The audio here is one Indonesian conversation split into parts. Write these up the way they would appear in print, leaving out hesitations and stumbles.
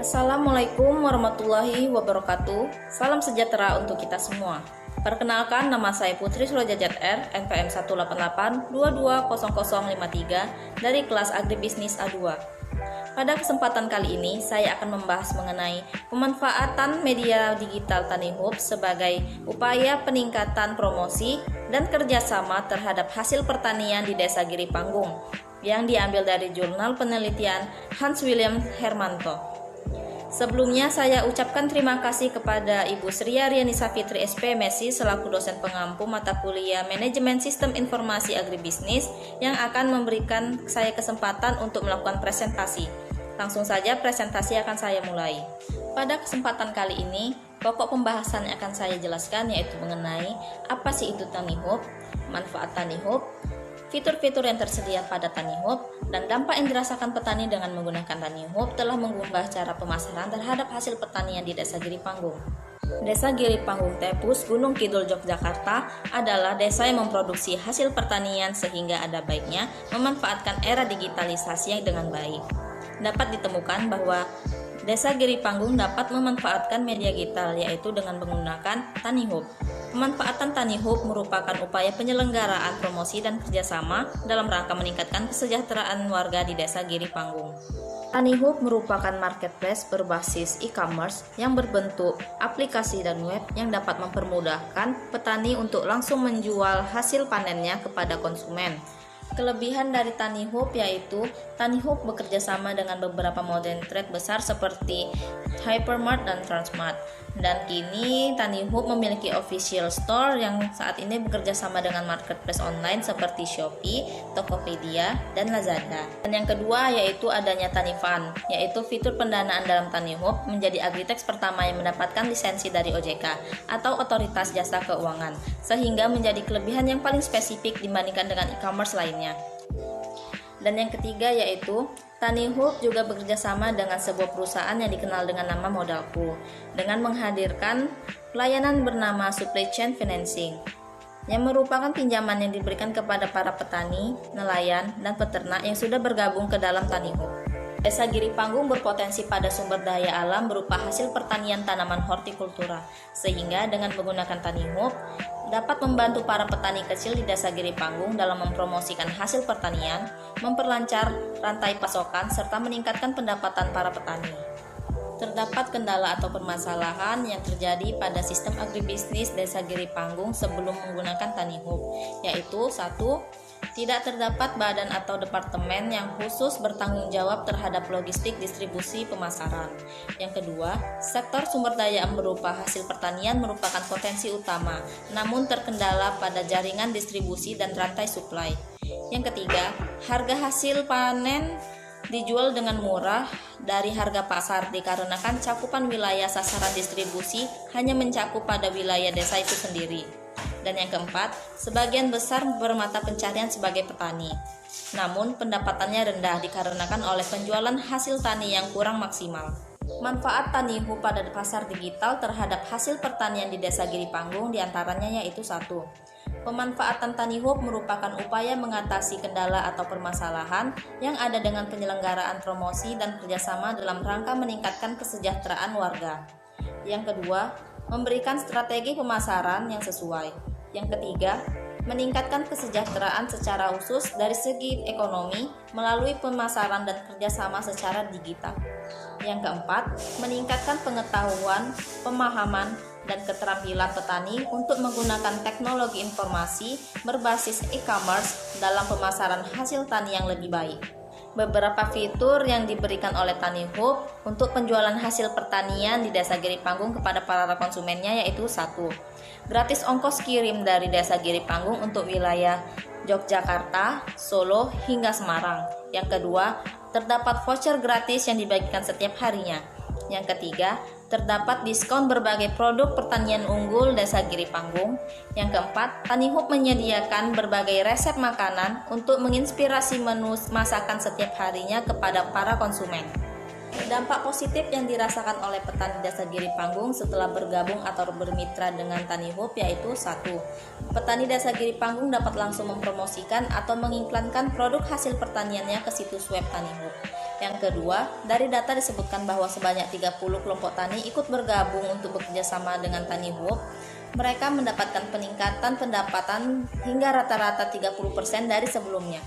Assalamualaikum warahmatullahi wabarakatuh. Salam sejahtera untuk kita semua. Perkenalkan, nama saya Putri Sulajajat R, NPM 188220053 dari kelas Agribisnis A2. Pada kesempatan kali ini, saya akan membahas mengenai pemanfaatan media digital Tanihub sebagai upaya peningkatan promosi dan kerjasama terhadap hasil pertanian di Desa Giri Panggung, yang diambil dari jurnal penelitian Hans William Hermanto. Sebelumnya saya ucapkan terima kasih kepada Ibu Sri Aryanisa Fitri SP MESI selaku dosen pengampu mata kuliah Manajemen Sistem Informasi Agribisnis yang akan memberikan saya kesempatan untuk melakukan presentasi. Langsung saja presentasi akan saya mulai. Pada kesempatan kali ini, pokok pembahasan yang akan saya jelaskan yaitu mengenai apa sih itu Tanihub, manfaat Tanihub, fitur-fitur yang tersedia pada Tanihub, dan dampak yang dirasakan petani dengan menggunakan Tanihub telah mengubah cara pemasaran terhadap hasil pertanian di Desa Giri Panggung. Desa Giri Panggung Tepus, Gunung Kidul, Yogyakarta adalah desa yang memproduksi hasil pertanian sehingga ada baiknya memanfaatkan era digitalisasi yang dengan baik. Dapat ditemukan bahwa Desa Giri Panggung dapat memanfaatkan media digital yaitu dengan menggunakan Tanihub. Pemanfaatan Tanihub merupakan upaya penyelenggaraan promosi dan kerjasama dalam rangka meningkatkan kesejahteraan warga di Desa Giri Panggung. Tanihub merupakan marketplace berbasis e-commerce yang berbentuk aplikasi dan web yang dapat mempermudahkan petani untuk langsung menjual hasil panennya kepada konsumen. Kelebihan dari Tanihub yaitu Tanihub bekerja sama dengan beberapa modern trade besar seperti Hypermart dan Transmart. Dan kini Tanihub memiliki official store yang saat ini bekerja sama dengan marketplace online seperti Shopee, Tokopedia, dan Lazada. Dan yang kedua yaitu adanya Tanifund, yaitu fitur pendanaan dalam Tanihub menjadi agritex pertama yang mendapatkan lisensi dari OJK atau Otoritas Jasa Keuangan, sehingga menjadi kelebihan yang paling spesifik dibandingkan dengan e-commerce lainnya. Dan yang ketiga yaitu Tanihub juga bekerja sama dengan sebuah perusahaan yang dikenal dengan nama Modalku dengan menghadirkan pelayanan bernama Supply Chain Financing yang merupakan pinjaman yang diberikan kepada para petani, nelayan, dan peternak yang sudah bergabung ke dalam Tanihub. Desa Giri Panggung berpotensi pada sumber daya alam berupa hasil pertanian tanaman hortikultura, sehingga dengan menggunakan Tanihub dapat membantu para petani kecil di Desa Giri Panggung dalam mempromosikan hasil pertanian, memperlancar rantai pasokan, serta meningkatkan pendapatan para petani. Terdapat kendala atau permasalahan yang terjadi pada sistem agribisnis Desa Giri Panggung sebelum menggunakan Tanihub, yaitu 1. Tidak terdapat badan atau departemen yang khusus bertanggung jawab terhadap logistik distribusi pemasaran. Yang kedua, sektor sumber daya berupa hasil pertanian merupakan potensi utama, namun terkendala pada jaringan distribusi dan rantai suplai. Yang ketiga, harga hasil panen dijual dengan murah dari harga pasar dikarenakan cakupan wilayah sasaran distribusi hanya mencakup pada wilayah desa itu sendiri. Dan yang keempat, sebagian besar bermata pencarian sebagai petani. Namun pendapatannya rendah dikarenakan oleh penjualan hasil tani yang kurang maksimal. Manfaat Tanihub pada pasar digital terhadap hasil pertanian di Desa Giri Panggung diantaranya yaitu 1. Pemanfaatan Tanihub merupakan upaya mengatasi kendala atau permasalahan yang ada dengan penyelenggaraan promosi dan kerjasama dalam rangka meningkatkan kesejahteraan warga. Yang kedua, memberikan strategi pemasaran yang sesuai. Yang ketiga, meningkatkan kesejahteraan secara khusus dari segi ekonomi melalui pemasaran dan kerjasama secara digital. Yang keempat, meningkatkan pengetahuan, pemahaman, dan keterampilan petani untuk menggunakan teknologi informasi berbasis e-commerce dalam pemasaran hasil tani yang lebih baik. Beberapa fitur yang diberikan oleh Tanihub untuk penjualan hasil pertanian di Desa Giri Panggung kepada para konsumennya yaitu 1. Gratis ongkos kirim dari Desa Giri Panggung untuk wilayah Yogyakarta, Solo, hingga Semarang. Yang kedua, terdapat voucher gratis yang dibagikan setiap harinya. Yang ketiga, terdapat diskon berbagai produk pertanian unggul Desa Giri Panggung. Yang keempat, Tanihub menyediakan berbagai resep makanan untuk menginspirasi menu masakan setiap harinya kepada para konsumen. Dampak positif yang dirasakan oleh petani Desa Giri Panggung setelah bergabung atau bermitra dengan Tanihub yaitu 1. Petani Desa Giri Panggung dapat langsung mempromosikan atau mengiklankan produk hasil pertaniannya ke situs web Tanihub. Yang kedua, dari data disebutkan bahwa sebanyak 30 kelompok tani ikut bergabung untuk bekerja sama dengan Tani Hub. Mereka mendapatkan peningkatan pendapatan hingga rata-rata 30% dari sebelumnya.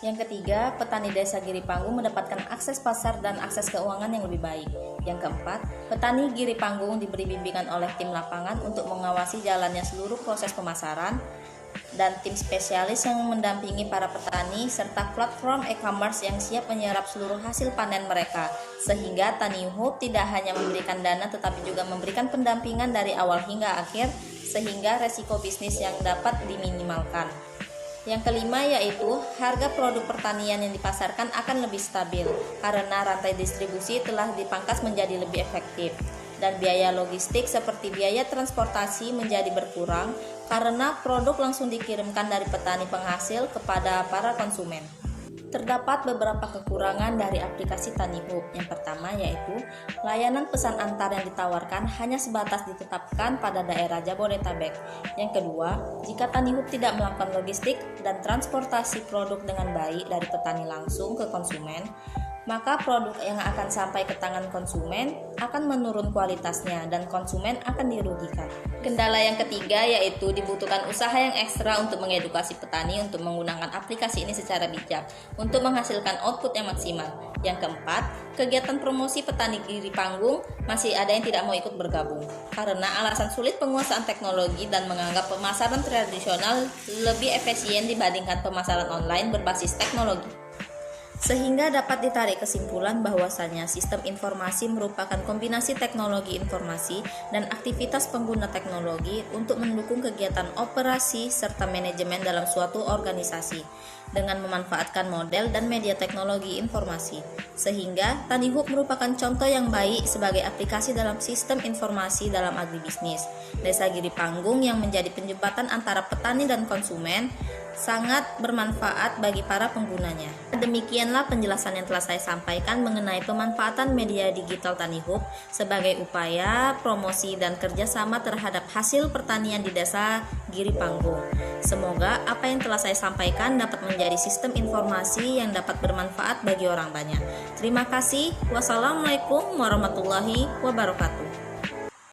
Yang ketiga, petani desa Giri Panggung mendapatkan akses pasar dan akses keuangan yang lebih baik. Yang keempat, petani Giri Panggung diberi bimbingan oleh tim lapangan untuk mengawasi jalannya seluruh proses pemasaran, dan tim spesialis yang mendampingi para petani serta platform e-commerce yang siap menyerap seluruh hasil panen mereka, sehingga Tani Hub tidak hanya memberikan dana tetapi juga memberikan pendampingan dari awal hingga akhir sehingga resiko bisnis yang dapat diminimalkan. Yang kelima yaitu harga produk pertanian yang dipasarkan akan lebih stabil karena rantai distribusi telah dipangkas menjadi lebih efektif, dan biaya logistik seperti biaya transportasi menjadi berkurang karena produk langsung dikirimkan dari petani penghasil kepada para konsumen. Terdapat beberapa kekurangan dari aplikasi Tani Hub. Yang pertama yaitu layanan pesan antar yang ditawarkan hanya sebatas ditetapkan pada daerah Jabodetabek. Yang kedua, jika Tani Hub tidak melakukan logistik dan transportasi produk dengan baik dari petani langsung ke konsumen, maka produk yang akan sampai ke tangan konsumen akan menurun kualitasnya dan konsumen akan dirugikan. Kendala yang ketiga yaitu dibutuhkan usaha yang ekstra untuk mengedukasi petani untuk menggunakan aplikasi ini secara bijak untuk menghasilkan output yang maksimal. Yang keempat, kegiatan promosi petani Giri Panggung masih ada yang tidak mau ikut bergabung karena alasan sulit penguasaan teknologi dan menganggap pemasaran tradisional lebih efisien dibandingkan pemasaran online berbasis teknologi. Sehingga dapat ditarik kesimpulan bahwasannya sistem informasi merupakan kombinasi teknologi informasi dan aktivitas pengguna teknologi untuk mendukung kegiatan operasi serta manajemen dalam suatu organisasi dengan memanfaatkan model dan media teknologi informasi. Sehingga Tani Hub merupakan contoh yang baik sebagai aplikasi dalam sistem informasi dalam agribisnis. Desa Giri Panggung yang menjadi penjembatan antara petani dan konsumen sangat bermanfaat bagi para penggunanya. Demikianlah penjelasan yang telah saya sampaikan mengenai pemanfaatan media digital Tani Hub sebagai upaya promosi dan kerjasama terhadap hasil pertanian di desa Giri Panggung. Semoga apa yang telah saya sampaikan dapat menjadi sistem informasi yang dapat bermanfaat bagi orang banyak. Terima kasih. Wassalamualaikum warahmatullahi wabarakatuh.